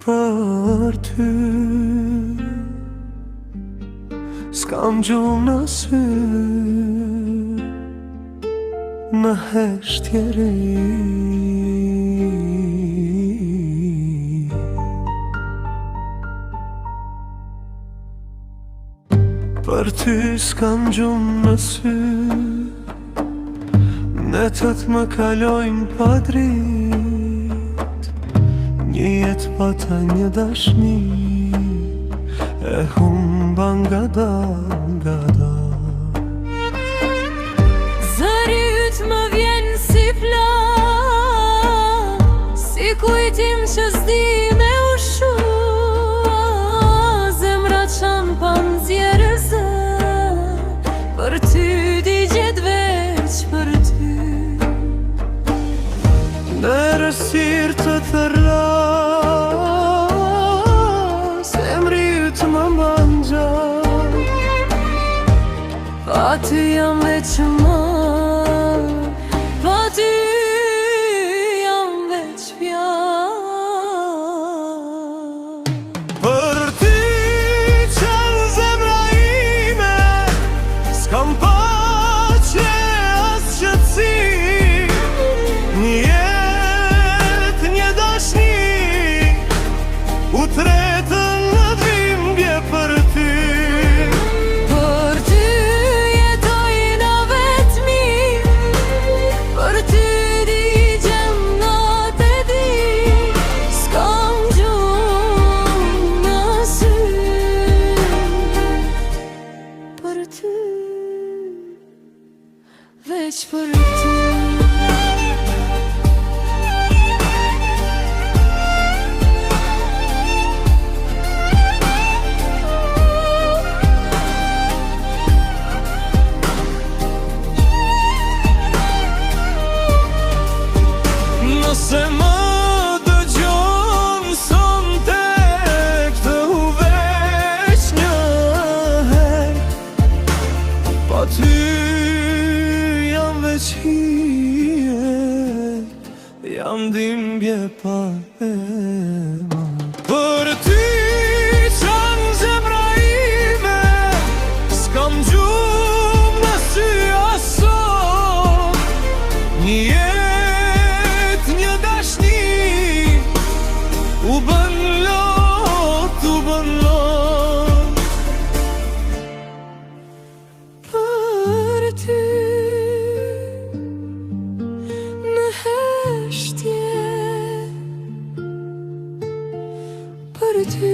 për ty. S'kam gjumë në sy, në heshtjeri. Për ty s'kam gjumë në sy, netët më kalojnë pa drit. Një jetë pata një dashni, e humba nga dal. Zëri yt më vjen si plan, si kujtim që s'di me ushu. Zemra qan pa nxjerrë zë, për ty di gjet veç për ty. Në rësirë të tërra, zemri yt më mangja. Pa ty jam veç më, pa ty jam veç fjalë. Për ty qenë zemra ime, s'kam pace as qëtësi. Një jetë një dashni, u tretën në dhimbje për ty. Veç për ty. Nëse më dëgjon sonte, këtë u veç një herë. Pa ty veç hije, jam dhimbje pa ema. Për ty qanë zemra ime, s'kam gjumë në sy asot. Një jetë një dashni, u bën lot, u bën lot. Për ty heshtje, për ty